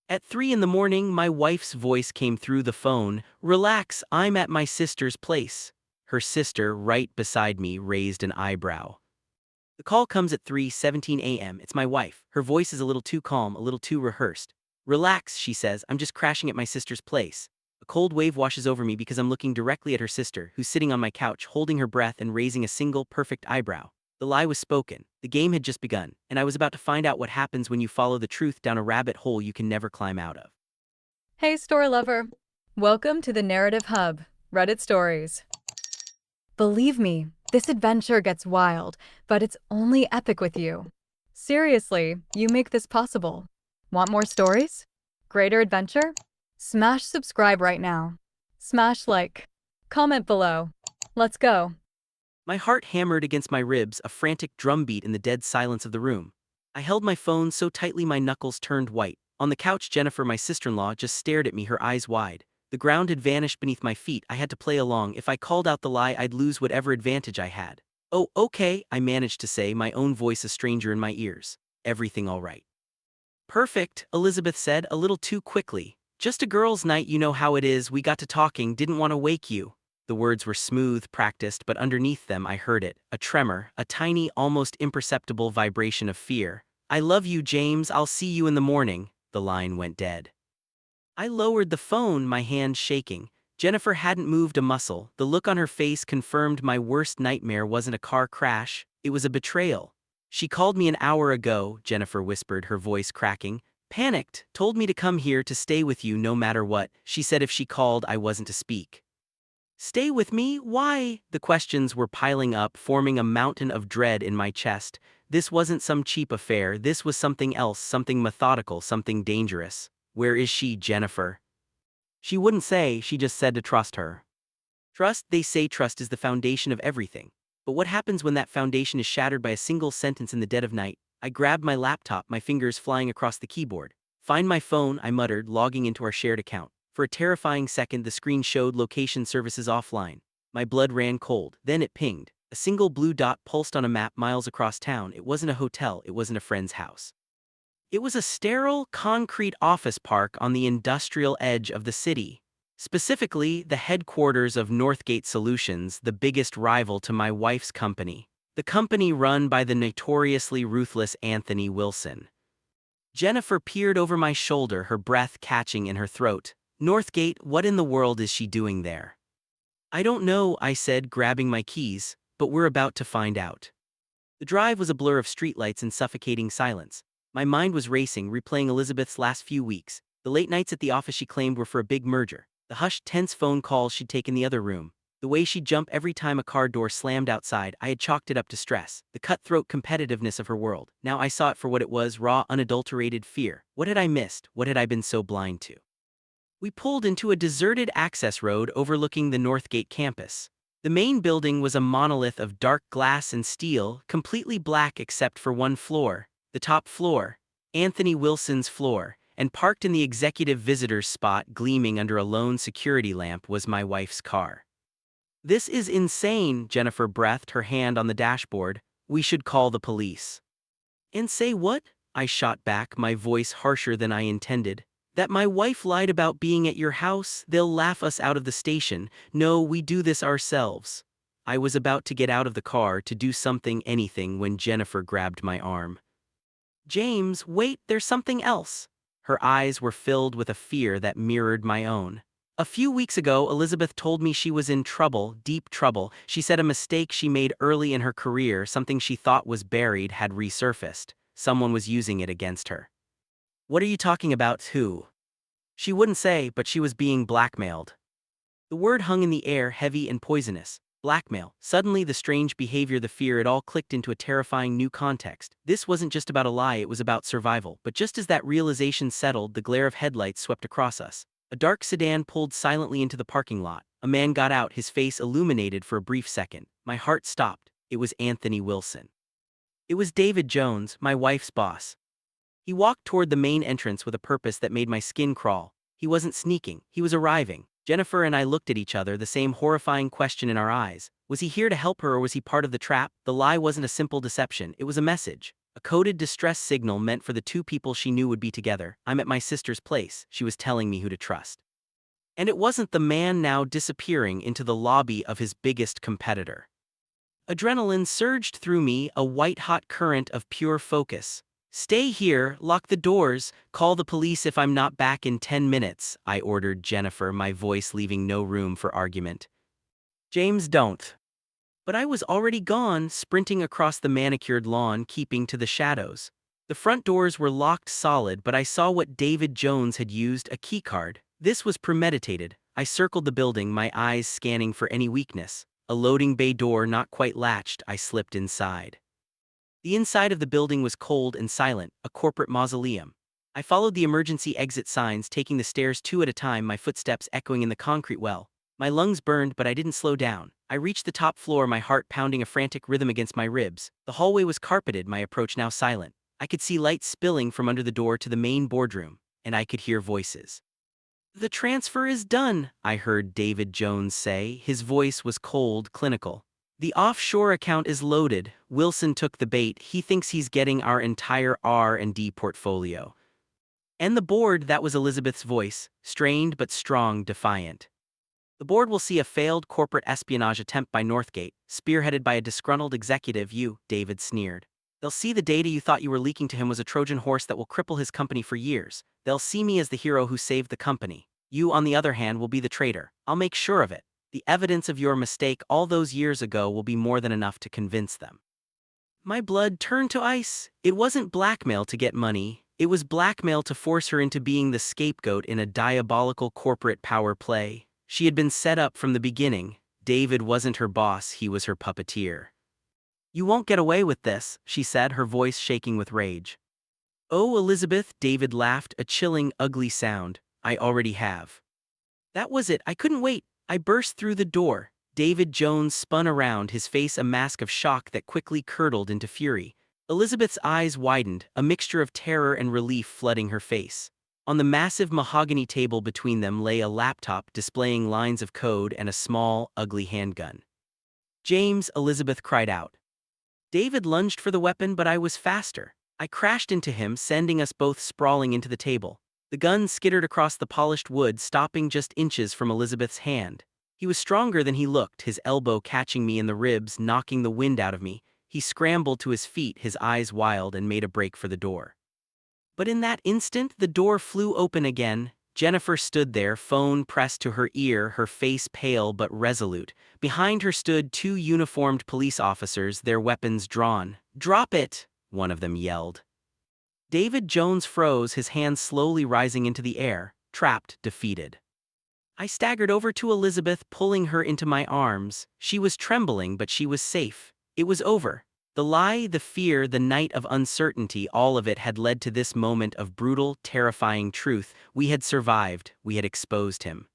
At 3 in the morning, my wife's voice came through the phone. "Relax, I'm at my sister's place." Her sister, right beside me, raised an eyebrow. The call comes at 3:17 a.m. It's my wife. Her voice is a little too calm, a little too rehearsed. "Relax," she says, "I'm just crashing at my sister's place." A cold wave washes over me because I'm looking directly at her sister, who's sitting on my couch, holding her breath and raising a single, perfect eyebrow. The lie was spoken. The game had just begun, and I was about to find out what happens when you follow the truth down a rabbit hole you can never climb out of. Hey, story lover. Welcome to the Narrative Hub, Reddit Stories. Believe me, this adventure gets wild, but it's only epic with you. Seriously, you make this possible. Want more stories? Greater adventure? Smash subscribe right now. Smash like. Comment below. Let's go. My heart hammered against my ribs, a frantic drumbeat in the dead silence of the room. I held my phone so tightly my knuckles turned white. On the couch, Jennifer, my sister-in-law, just stared at me, her eyes wide. The ground had vanished beneath my feet. I had to play along. If I called out the lie, I'd lose whatever advantage I had. "Oh, okay," I managed to say, my own voice a stranger in my ears. "Everything all right?" "Perfect," Elizabeth said, a little too quickly. "Just a girls' night, you know how it is. We got to talking, didn't want to wake you." The words were smooth, practiced, but underneath them I heard it, a tremor, a tiny, almost imperceptible vibration of fear. "I love you, James, I'll see you in the morning." The line went dead. I lowered the phone, my hand shaking. Jennifer hadn't moved a muscle. The look on her face confirmed my worst nightmare wasn't a car crash, it was a betrayal. "She called me an hour ago," Jennifer whispered, her voice cracking. "Panicked, told me to come here to stay with you no matter what. She said if she called, I wasn't to speak." "Stay with me? Why?" The questions were piling up, forming a mountain of dread in my chest. This wasn't some cheap affair, this was something else, something methodical, something dangerous. "Where is she, Jennifer?" She wouldn't say, she just said to trust her. Trust, they say trust is the foundation of everything. But what happens when that foundation is shattered by a single sentence in the dead of night? I grabbed my laptop, my fingers flying across the keyboard. "Find my phone," I muttered, logging into our shared account. For a terrifying second, the screen showed location services offline. My blood ran cold, then it pinged. A single blue dot pulsed on a map miles across town. It wasn't a hotel, it wasn't a friend's house. It was a sterile, concrete office park on the industrial edge of the city. Specifically, the headquarters of Northgate Solutions, the biggest rival to my wife's company. The company run by the notoriously ruthless Anthony Wilson. Jennifer peered over my shoulder, her breath catching in her throat. "Northgate, what in the world is she doing there?" "I don't know," I said, grabbing my keys, "but we're about to find out." The drive was a blur of streetlights and suffocating silence. My mind was racing, replaying Elizabeth's last few weeks. The late nights at the office she claimed were for a big merger. The hushed, tense phone calls she'd take in the other room. The way she'd jump every time a car door slammed outside. I had chalked it up to stress. The cutthroat competitiveness of her world. Now I saw it for what it was, raw, unadulterated fear. What had I missed? What had I been so blind to? We pulled into a deserted access road overlooking the Northgate campus. The main building was a monolith of dark glass and steel, completely black except for one floor, the top floor, Anthony Wilson's floor, and parked in the executive visitor's spot gleaming under a lone security lamp was my wife's car. "This is insane," Jennifer breathed, her hand on the dashboard. "We should call the police." "And say what?" I shot back, my voice harsher than I intended. "That my wife lied about being at your house? They'll laugh us out of the station. No, we do this ourselves." I was about to get out of the car to do something, anything, when Jennifer grabbed my arm. "James, wait, there's something else." Her eyes were filled with a fear that mirrored my own. "A few weeks ago, Elizabeth told me she was in trouble, deep trouble. She said a mistake she made early in her career, something she thought was buried, had resurfaced. Someone was using it against her." "What are you talking about? Who?" She wouldn't say, but she was being blackmailed. The word hung in the air, heavy and poisonous. Blackmail. Suddenly, the strange behavior, the fear, it all clicked into a terrifying new context. This wasn't just about a lie, it was about survival. But just as that realization settled, the glare of headlights swept across us. A dark sedan pulled silently into the parking lot. A man got out, his face illuminated for a brief second. My heart stopped. It was Anthony Wilson. It was David Jones, my wife's boss. He walked toward the main entrance with a purpose that made my skin crawl. He wasn't sneaking, he was arriving. Jennifer and I looked at each other, the same horrifying question in our eyes. Was he here to help her, or was he part of the trap? The lie wasn't a simple deception, it was a message. A coded distress signal meant for the two people she knew would be together. I'm at my sister's place, she was telling me who to trust. And it wasn't the man now disappearing into the lobby of his biggest competitor. Adrenaline surged through me, a white-hot current of pure focus. Stay here, lock the doors, call the police if I'm not back in 10 minutes, I ordered Jennifer, my voice leaving no room for argument. James, don't. But I was already gone, sprinting across the manicured lawn, keeping to the shadows. The front doors were locked solid, but I saw what David Jones had used, a keycard. This was premeditated. I circled the building, my eyes scanning for any weakness. A loading bay door not quite latched, I slipped inside. The inside of the building was cold and silent, a corporate mausoleum. I followed the emergency exit signs, taking the stairs two at a time, my footsteps echoing in the concrete well. My lungs burned, but I didn't slow down. I reached the top floor, my heart pounding a frantic rhythm against my ribs. The hallway was carpeted, my approach now silent. I could see light spilling from under the door to the main boardroom, and I could hear voices. The transfer is done, I heard David Jones say. His voice was cold, clinical. The offshore account is loaded. Wilson took the bait. He thinks he's getting our entire R&D portfolio. And the board, that was Elizabeth's voice, strained but strong, defiant. The board will see a failed corporate espionage attempt by Northgate, spearheaded by a disgruntled executive. You, David sneered. They'll see the data you thought you were leaking to him was a Trojan horse that will cripple his company for years. They'll see me as the hero who saved the company. You, on the other hand, will be the traitor. I'll make sure of it. The evidence of your mistake all those years ago will be more than enough to convince them. My blood turned to ice. It wasn't blackmail to get money. It was blackmail to force her into being the scapegoat in a diabolical corporate power play. She had been set up from the beginning. David wasn't her boss, he was her puppeteer. You won't get away with this, she said, her voice shaking with rage. Oh, Elizabeth, David laughed, a chilling, ugly sound. I already have. That was it, I couldn't wait. I burst through the door. David Jones spun around, his face a mask of shock that quickly curdled into fury. Elizabeth's eyes widened, a mixture of terror and relief flooding her face. On the massive mahogany table between them lay a laptop displaying lines of code and a small, ugly handgun. James, Elizabeth cried out. David lunged for the weapon, but I was faster. I crashed into him, sending us both sprawling into the table. The gun skittered across the polished wood, stopping just inches from Elizabeth's hand. He was stronger than he looked, his elbow catching me in the ribs, knocking the wind out of me. He scrambled to his feet, his eyes wild, and made a break for the door. But in that instant, the door flew open again. Jennifer stood there, phone pressed to her ear, her face pale but resolute. Behind her stood two uniformed police officers, their weapons drawn. "Drop it!" one of them yelled. David Jones froze, his hands slowly rising into the air, trapped, defeated. I staggered over to Elizabeth, pulling her into my arms. She was trembling, but she was safe. It was over. The lie, the fear, the night of uncertainty, all of it had led to this moment of brutal, terrifying truth. We had survived. We had exposed him.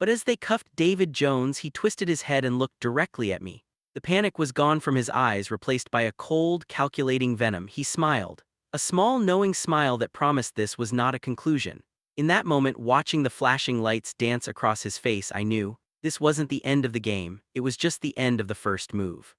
But as they cuffed David Jones, he twisted his head and looked directly at me. The panic was gone from his eyes, replaced by a cold, calculating venom. He smiled. A small, knowing smile that promised this was not a conclusion. In that moment, watching the flashing lights dance across his face, I knew this wasn't the end of the game. It was just the end of the first move.